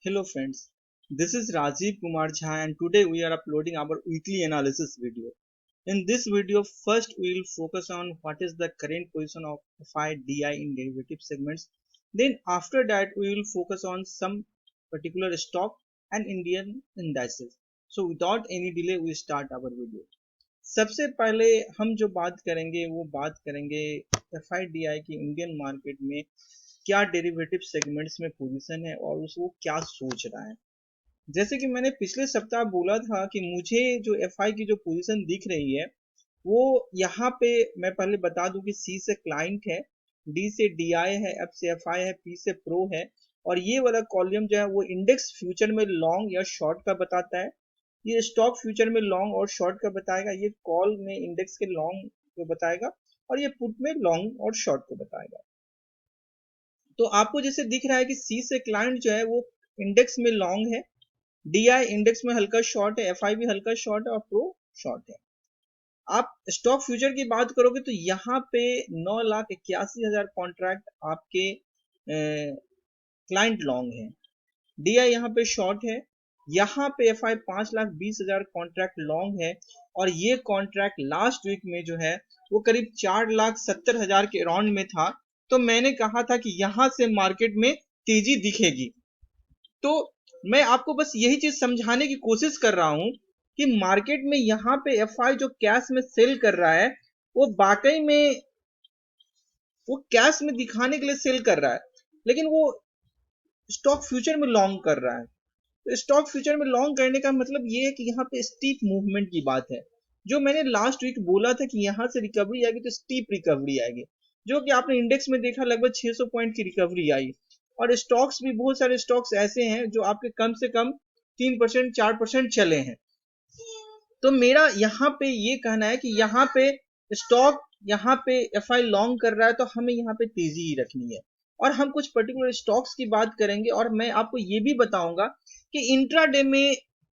Hello friends, this is Rajiv Kumar Jha and today we are uploading our weekly analysis video. In this video, first we will focus on what is the current position of FI/DI in derivative segments. Then after that we will focus on some particular stock and Indian indices. So without any delay we start our video. सबसे पहले हम जो बात करेंगे वो बात करेंगे FI/DI की इंडियन मार्केट में क्या डेरिवेटिव सेगमेंट्स में पोजीशन है और उसको क्या सोच रहा है। जैसे कि मैंने पिछले सप्ताह बोला था कि मुझे जो एफआई की जो पोजीशन दिख रही है वो यहाँ पे मैं पहले बता दूं कि सी से क्लाइंट है, डी से डीआई है, एफ से एफआई है, पी से प्रो है और ये वाला कॉलम जो है वो इंडेक्स फ्यूचर में लॉन्ग या शॉर्ट का बताता है। ये स्टॉक फ्यूचर में लॉन्ग और शॉर्ट का बताएगा, ये कॉल में इंडेक्स के लॉन्ग को बताएगा और ये पुट में लॉन्ग और शॉर्ट को बताएगा। तो आपको जैसे दिख रहा है कि सी से क्लाइंट जो है वो इंडेक्स में लॉन्ग है, डीआई इंडेक्स में हल्का शॉर्ट है, एफआई भी हल्का शॉर्ट है और प्रो शॉर्ट है। आप स्टॉक फ्यूचर की बात करोगे तो यहाँ पे 9,81,000 कॉन्ट्रैक्ट आपके क्लाइंट लॉन्ग है, डीआई यहाँ पे शॉर्ट है, यहाँ पे एफआई 5,20,000 कॉन्ट्रैक्ट लॉन्ग है और ये कॉन्ट्रैक्ट लास्ट वीक में जो है वो करीब 4,70,000 के अराउंड में था। तो मैंने कहा था कि यहाँ से मार्केट में तेजी दिखेगी। तो मैं आपको बस यही चीज समझाने की कोशिश कर रहा हूं कि मार्केट में यहाँ पे एफआई जो कैश में सेल कर रहा है वो वाकई में वो कैश में दिखाने के लिए सेल कर रहा है, लेकिन वो स्टॉक फ्यूचर में लॉन्ग कर रहा है। तो स्टॉक फ्यूचर में लॉन्ग करने का मतलब ये है कि यहाँ पे स्टीप मूवमेंट की बात है। जो मैंने लास्ट वीक बोला था कि यहाँ से रिकवरी आएगी तो स्टीप रिकवरी आएगी, जो कि आपने इंडेक्स में देखा लगभग 600 पॉइंट की रिकवरी आई। और स्टॉक्स भी बहुत सारे स्टॉक्स ऐसे हैं जो आपके कम से कम 3% 4% चले हैं। तो मेरा यहाँ पे ये कहना है कि यहाँ पे स्टॉक यहाँ पे एफआई लॉन्ग कर रहा है तो हमें यहाँ पे तेजी ही रखनी है और हम कुछ पर्टिकुलर स्टॉक्स की बात करेंगे और मैं आपको ये भी बताऊंगा कि इंट्राडे में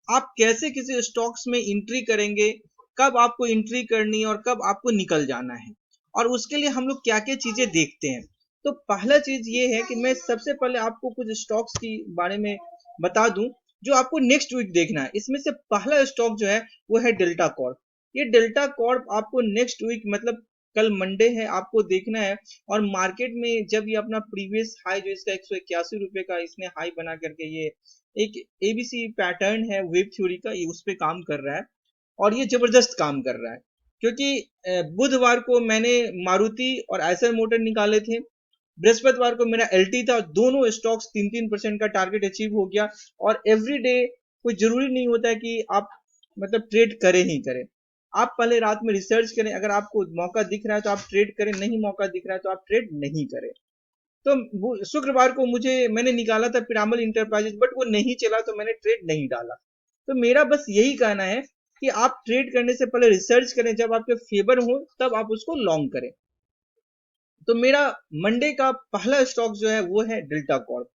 आप कैसे किसी स्टॉक्स में एंट्री करेंगे, कब आपको एंट्री करनी है और कब आपको निकल जाना है और उसके लिए हम लोग क्या क्या चीजें देखते हैं। तो पहला चीज ये है कि मैं सबसे पहले आपको कुछ स्टॉक्स के बारे में बता दूं जो आपको नेक्स्ट वीक देखना है। इसमें से पहला स्टॉक जो है वो है डेल्टा कॉर्प। ये डेल्टा कॉर्प आपको नेक्स्ट वीक मतलब कल मंडे है आपको देखना है और मार्केट में जब ये अपना प्रीवियस हाई जो इसका 181 रुपए का इसने हाई बना करके ये एक एबीसी पैटर्न है वेब थ्योरी का, ये उस पे काम कर रहा है और ये जबरदस्त काम कर रहा है क्योंकि बुधवार को मैंने मारुति और आयसर मोटर निकाले थे, बृहस्पतिवार को मेरा एलटी था, दोनों स्टॉक्स 3-3% का टारगेट अचीव हो गया। और एवरी डे कोई जरूरी नहीं होता है कि आप मतलब ट्रेड करें ही करें, आप पहले रात में रिसर्च करें, अगर आपको मौका दिख रहा है तो आप ट्रेड करें, नहीं मौका दिख रहा है तो आप ट्रेड नहीं करें। तो शुक्रवार को मैंने निकाला था पिरामल इंटरप्राइजेस बट वो नहीं चला तो मैंने ट्रेड नहीं डाला। तो मेरा बस यही कहना है कि आप ट्रेड करने से पहले रिसर्च करें, जब आपके फेवर हो तब आप उसको लॉन्ग करें। तो मेरा मंडे का पहला स्टॉक जो है वो है डेल्टा कॉर्प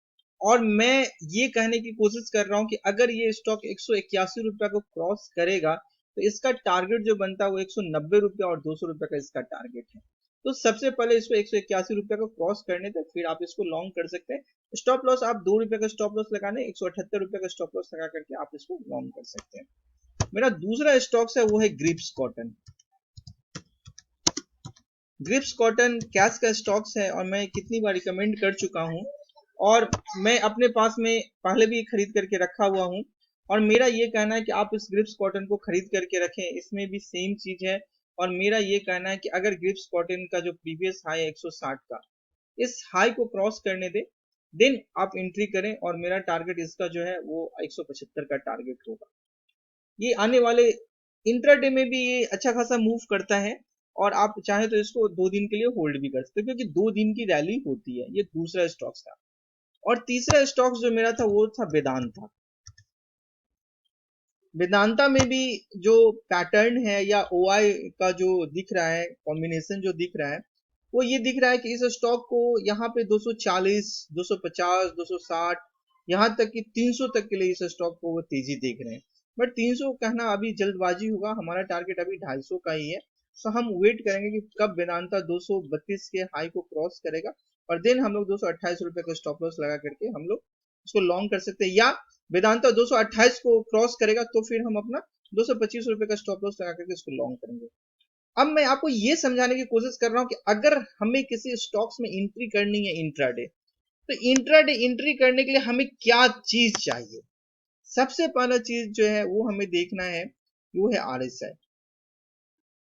और मैं ये कहने की कोशिश कर रहा हूं कि अगर ये स्टॉक 181 रुपया को क्रॉस करेगा तो इसका टारगेट जो बनता है वो 190 रुपया और 200 रुपया का इसका टारगेट है। तो सबसे पहले इसको 181 रुपया को क्रॉस करने तक फिर आप इसको लॉन्ग कर सकते हैं। स्टॉप लॉस आप 2 रुपए का स्टॉप लॉस लगाने, 178 रुपये का स्टॉप लॉस लगा करके आप इसको लॉन्ग कर सकते हैं। मेरा दूसरा स्टॉक्स है वो है grips cotton. Grips cotton cash का स्टॉक्स है और मैं कितनी बार रिकमेंड कर चुका हूं और मैं अपने पास में पहले भी खरीद करके रखा हुआ हूं और मेरा ये कहना है कि आप इस ग्रिप्स कॉटन को खरीद करके रखें, इसमें भी सेम चीज है। और मेरा ये कहना है कि अगर ग्रिप्स कॉटन का जो प्रीवियस हाई है 160 का, इस हाई को क्रॉस करने दे देन आप एंट्री करें और मेरा टारगेट इसका जो है वो 175 का टारगेट होगा। ये आने वाले इंट्राडे में भी ये अच्छा खासा मूव करता है और आप चाहे तो इसको 2 दिन के लिए होल्ड भी कर सकते हो क्योंकि 2 दिन की रैली होती है। ये दूसरा स्टॉक्स था और तीसरा स्टॉक्स जो मेरा था वो था वेदांता। वेदांता में भी जो पैटर्न है या ओआई का जो दिख रहा है, कॉम्बिनेशन जो दिख रहा है वो ये दिख रहा है कि इस स्टॉक को यहाँ पे 240 250 260 यहाँ तक कि 300 तक के लिए इस स्टॉक को वो तेजी देख रहे हैं। बट 300 कहना अभी जल्दबाजी होगा, हमारा टारगेट अभी 250 का ही है। सो हम वेट करेंगे कि कब वेदांता 232 के हाई को क्रॉस करेगा और देन हम लोग 228 रुपए का स्टॉप लॉस लगा करके हम लोग उसको लॉन्ग कर सकते हैं, या वेदांता 228 को क्रॉस करेगा तो फिर हम अपना 225 रुपए का स्टॉप लॉस लगा करके इसको लॉन्ग करेंगे। अब मैं आपको ये समझाने की कोशिश कर रहा हूं कि अगर हमें किसी स्टॉक्स में एंट्री करनी है इंट्राडे, तो इंट्राडे एंट्री करने के लिए हमें क्या चीज चाहिए? सबसे पहला चीज जो है वो हमें देखना है, वो है आरएसआई।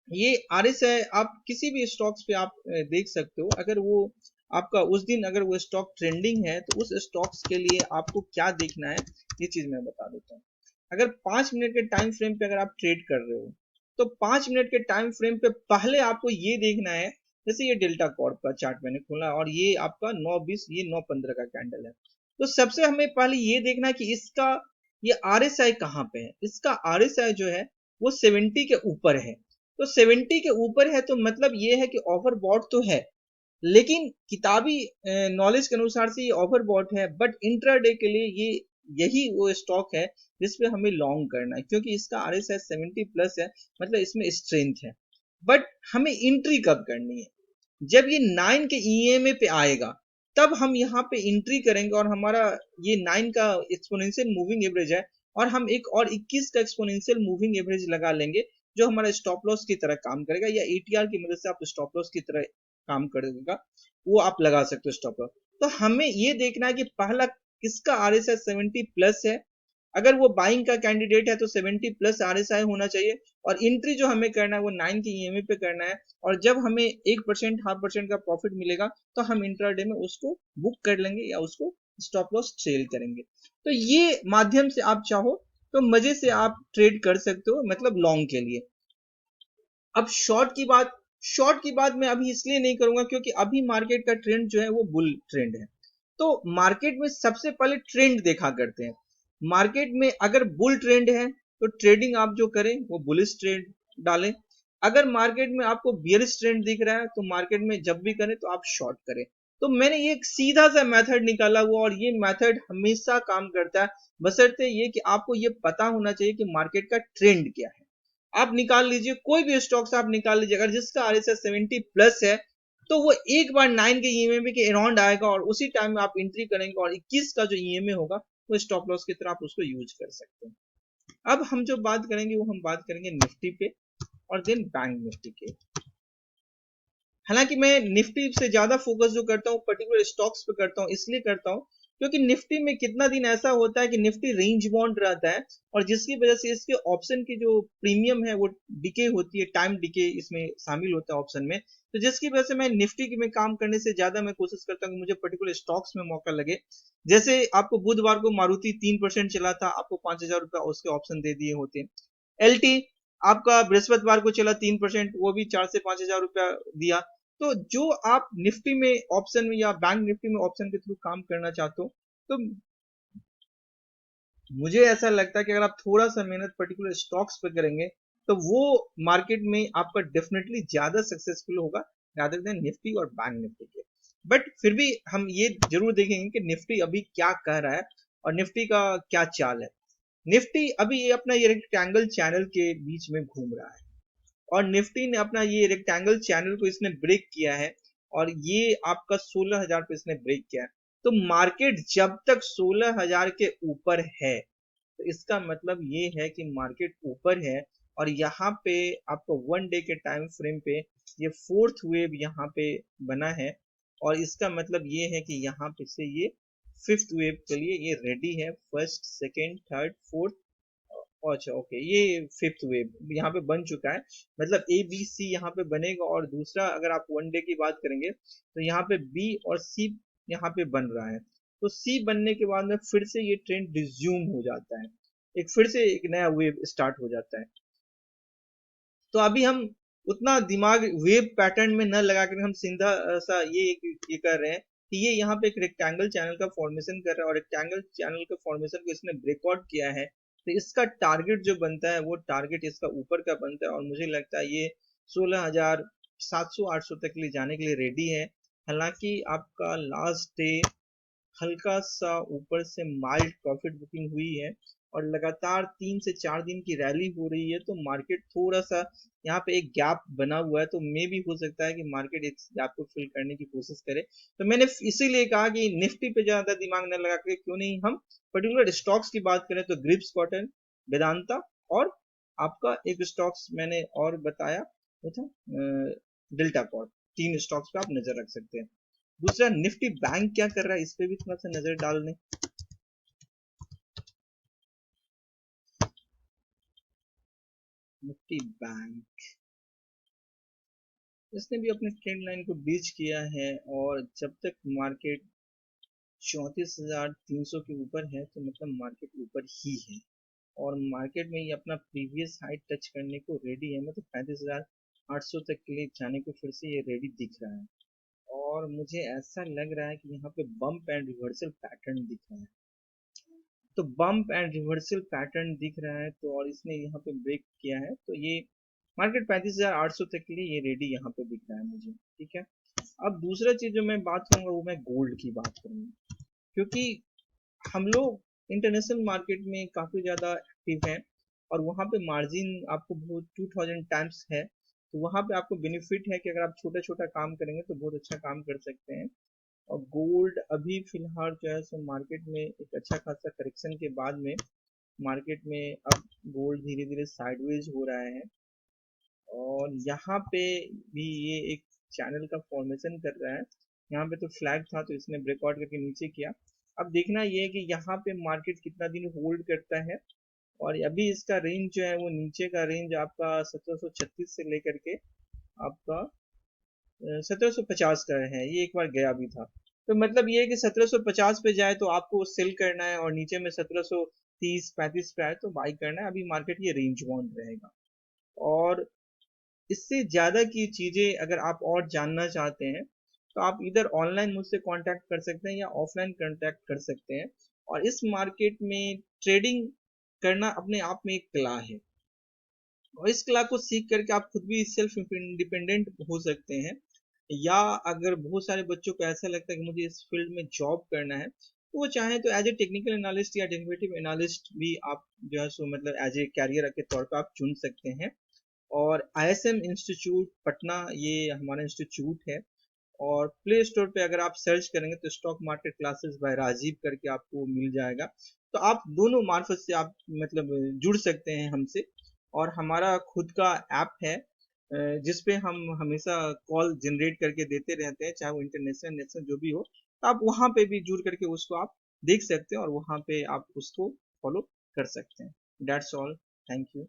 ये आरएसआई आप किसी भी स्टॉक्स पे आप देख सकते हो, अगर वो आपका उस दिन अगर वो स्टॉक ट्रेंडिंग है तो उस स्टॉक्स के लिए आपको क्या देखना है, ये चीज मैं बता देता हूँ। अगर 5 मिनट के टाइम फ्रेम पे अगर आप ट्रेड कर रहे हो, तो 5 मिनट के टाइम फ्रेम पे पहले आपको ये देखना है, जैसे ये डेल्टा कॉर्प का चार्ट मैंने खोला और ये आपका 9:20 ये 9:15 का कैंडल है, तो सबसे हमें पहले ये देखना है कि इसका ये आरएसआई कहाँ पे है। इसका आरएसआई जो है वो 70 के ऊपर है, तो 70 के ऊपर है तो मतलब ये है कि ओवरबॉट तो है, लेकिन किताबी नॉलेज के अनुसार से ये ओवरबॉट है, बट इंट्राडे के लिए ये यही वो स्टॉक है जिसपे हमें लॉन्ग करना है, क्योंकि इसका आरएसआई 70 प्लस है, मतलब इसमें स्ट्रेंथ है। बट हमें एंट्री कब करनी है? जब ये 9 के ईएमए पे आएगा तब हम यहाँ पे एंट्री करेंगे, और हमारा ये 9 का एक्सपोनेंशियल मूविंग एवरेज है, और हम एक और 21 का एक्सपोनेंशियल मूविंग एवरेज लगा लेंगे जो हमारा स्टॉप लॉस की तरह काम करेगा, या एटीआर की मदद से आप स्टॉप लॉस की तरह काम करेगा, वो आप लगा सकते हो स्टॉप लॉस। तो हमें ये देखना है कि पहला किसका आरएसआई 70 प्लस है। अगर वो बाइंग का कैंडिडेट है तो 70 प्लस आरएसआई होना चाहिए, और एंट्री जो हमें करना है वो 9 के ईएमए पे करना है, और जब हमें 1% 0.5% का प्रॉफिट मिलेगा तो हम इंट्राडे में उसको बुक कर लेंगे या उसको स्टॉप लॉस सेल करेंगे। तो ये माध्यम से आप चाहो तो मजे से आप ट्रेड कर सकते हो, मतलब लॉन्ग के लिए। अब शॉर्ट की बात मैं अभी इसलिए नहीं करूंगा क्योंकि अभी मार्केट का ट्रेंड जो है वो बुल ट्रेंड है। तो मार्केट में सबसे पहले ट्रेंड देखा करते हैं। मार्केट में अगर बुल ट्रेंड है तो ट्रेडिंग आप जो करें वो बुलिश ट्रेंड डालें। अगर मार्केट में आपको बियरिश ट्रेंड दिख रहा है तो मार्केट में जब भी करें तो आप शॉर्ट करें। तो मैंने ये एक सीधा सा मेथड निकाला हुआ, और ये मेथड हमेशा काम करता है, बशर्ते ये कि आपको ये पता होना चाहिए कि मार्केट का ट्रेंड क्या है। आप निकाल लीजिए, कोई भी स्टॉक्स आप निकाल लीजिए, अगर जिसका आरएसआई 70 प्लस है तो वो एक बार 9 के ईएमए के अराउंड आएगा, और उसी टाइम में आप एंट्री करेंगे, और 21 का जो ईएमए होगा वो स्टॉप लॉस की तरह आप उसको यूज कर सकते हैं। अब हम जो बात करेंगे वो हम बात करेंगे निफ्टी पे, और देन बैंक निफ्टी के। हालांकि मैं निफ्टी से ज्यादा फोकस जो करता हूँ पर्टिकुलर स्टॉक्स पे करता हूँ, इसलिए करता हूँ क्योंकि निफ्टी में कितना दिन ऐसा होता है कि निफ्टी रेंज बाउंड रहता है, और जिसकी वजह से इसके ऑप्शन की जो प्रीमियम है वो डिके होती है, टाइम डिके इसमें शामिल होता है ऑप्शन में। तो जिसकी वजह से मैं निफ्टी में काम करने से ज्यादा मैं कोशिश करता हूँ कि मुझे पर्टिकुलर स्टॉक्स में मौका लगे। जैसे आपको बुधवार को मारुति 3% चला था, आपको 5,000 रुपया उसके ऑप्शन दे दिए होते। एलटी आपका बृहस्पतिवार को चला 3%, वो भी 4 से 5,000 रुपया दिया। तो जो आप निफ्टी में ऑप्शन में या बैंक निफ्टी में ऑप्शन के थ्रू काम करना चाहते हो, तो मुझे ऐसा लगता है कि अगर आप थोड़ा सा मेहनत पर्टिकुलर स्टॉक्स पे करेंगे तो वो मार्केट में आपका डेफिनेटली ज्यादा सक्सेसफुल होगा रादर देन निफ्टी और बैंक निफ्टी के। बट फिर भी हम ये जरूर देखेंगे कि निफ्टी अभी क्या कह रहा है और निफ्टी का क्या चाल है। निफ्टी अभी ये अपना ये रेक्टेंगल चैनल के बीच में घूम रहा है, और निफ्टी ने अपना ये रेक्टेंगल चैनल को इसने ब्रेक किया है, और ये आपका 16,000 पे इसने ब्रेक किया है। तो मार्केट जब तक 16,000 के ऊपर है तो इसका मतलब ये है कि मार्केट ऊपर है, और यहाँ पे आपको 1 डे के टाइम फ्रेम पे ये फोर्थ वेव यहाँ पे बना है, और इसका मतलब ये है कि यहाँ पे से ये फिफ्थ वेव के लिए ये रेडी है। फर्स्ट सेकेंड थर्ड फोर्थ, अच्छा ओके, ये फिफ्थ वेव यहाँ पे बन चुका है, मतलब ए बी सी यहाँ पे बनेगा। और दूसरा अगर आप 1 डे की बात करेंगे तो यहाँ पे बी और सी यहाँ पे बन रहा है। तो सी बनने के बाद में फिर से ये ट्रेंड रिज्यूम हो जाता है, एक फिर से एक नया वेव स्टार्ट हो जाता है। तो अभी हम उतना दिमाग वेव पैटर्न में न लगा कर हम सीधा सा ये कर रहे हैं कि ये यहाँ पे एक रेक्टेंगल चैनल का फॉर्मेशन कर रहा है, और रेक्टेंगल चैनल का फॉर्मेशन को इसने ब्रेकआउट किया है, तो इसका टारगेट जो बनता है वो टारगेट इसका ऊपर का बनता है, और मुझे लगता है ये 16,700 800 तक ले जाने के लिए रेडी है। हालांकि आपका लास्ट डे हल्का सा ऊपर से माइल्ड प्रॉफिट बुकिंग हुई है, और लगातार 3 से 4 दिन की रैली हो रही है, तो मार्केट थोड़ा सा यहाँ पे एक गैप बना हुआ है, तो मे भी हो सकता है कि मार्केट इस गैप को फिल करने की कोशिश करे। तो मैंने इसीलिए कहा कि निफ्टी पे ज्यादा दिमाग न लगा के क्यों नहीं हम पर्टिकुलर स्टॉक्स की बात करें, तो ग्रिप्स कॉटन, वेदांता और आपका एक स्टॉक्स मैंने और बताया वो था डेल्टा कॉर्प। 3 स्टॉक्स पे आप नजर रख सकते हैं। दूसरा, निफ्टी बैंक क्या कर रहा है, इस पे भी थोड़ा सा नजर डाल लें। निफ्टी बैंक, इसने भी अपने ट्रेंड लाइन को ब्रीच किया है, और जब तक मार्केट 34,300 के ऊपर है तो मतलब मार्केट ऊपर ही है, और मार्केट में ये अपना प्रीवियस हाई टच करने को रेडी है। मतलब 35,800 तक के लिए जाने को फिर से ये रेडी दिख रहा है, और मुझे ऐसा लग रहा है कि यहाँ पे बम्प एंड रिवर्सल पैटर्न दिख रहा है। तो बम्प एंड रिवर्सल पैटर्न दिख रहा है, तो और इसने यहाँ पे ब्रेक किया है, तो ये मार्केट 35,800 तक के लिए ये रेडी यहाँ पे दिख रहा है मुझे। ठीक है, अब दूसरा चीज जो मैं बात करूंगा वो मैं गोल्ड की बात करूंगा, क्योंकि हम लोग इंटरनेशनल मार्केट में काफी ज्यादा एक्टिव हैं, और वहाँ पे मार्जिन आपको बहुत 2000 टाइम्स है, तो वहाँ पे आपको बेनिफिट है कि अगर आप छोटा छोटा काम करेंगे तो बहुत अच्छा काम कर सकते हैं। और गोल्ड अभी फिलहाल जो है सो मार्केट में एक अच्छा खासा करेक्शन के बाद में मार्केट में अब गोल्ड धीरे धीरे साइडवेज हो रहा है, और यहाँ पे भी ये एक चैनल का फॉर्मेशन कर रहा है। यहाँ पे तो फ्लैग था तो इसने ब्रेकआउट करके नीचे किया। अब देखना ये है कि यहाँ पे मार्केट कितना दिन होल्ड करता है, और अभी इसका रेंज जो है वो नीचे का रेंज आपका 1736 से लेकर के आपका 1750 का है। ये एक बार गया भी था, तो मतलब ये है कि 1750 पे जाए तो आपको सेल करना है, और नीचे में 1730-35 पे आए तो बाई करना है। अभी मार्केट ये रेंज बाउंड रहेगा, और इससे ज्यादा की चीजें अगर आप और जानना चाहते हैं तो आप इधर ऑनलाइन मुझसे कांटेक्ट कर सकते हैं या ऑफलाइन कांटेक्ट कर सकते हैं। और इस मार्केट में ट्रेडिंग करना अपने आप में एक कला है, और इस कला को सीख करके आप खुद भी सेल्फ इंडिपेंडेंट हो सकते हैं। या अगर बहुत सारे बच्चों को ऐसा लगता है कि मुझे इस फील्ड में जॉब करना है, तो वो चाहे तो एज ए टेक्निकल एनालिस्ट या डेरिवेटिव एनालिस्ट भी आप जो है सो मतलब एज ए कैरियर के तौर पर आप चुन सकते हैं। और ISM इंस्टीट्यूट पटना ये हमारा इंस्टीट्यूट है, और प्ले स्टोर पे अगर आप सर्च करेंगे तो stock market classes by Rajiv करके आपको मिल जाएगा। तो आप दोनों मार्फत से आप मतलब जुड़ सकते हैं हमसे, और हमारा खुद का ऐप है जिसपे हम हमेशा कॉल जनरेट करके देते रहते हैं, चाहे वो इंटरनेशनल नेशनल जो भी हो, तो आप वहाँ पे भी जुड़ करके उसको आप देख सकते हैं, और वहाँ पे आप उसको फॉलो कर सकते हैं। That's all, thank you.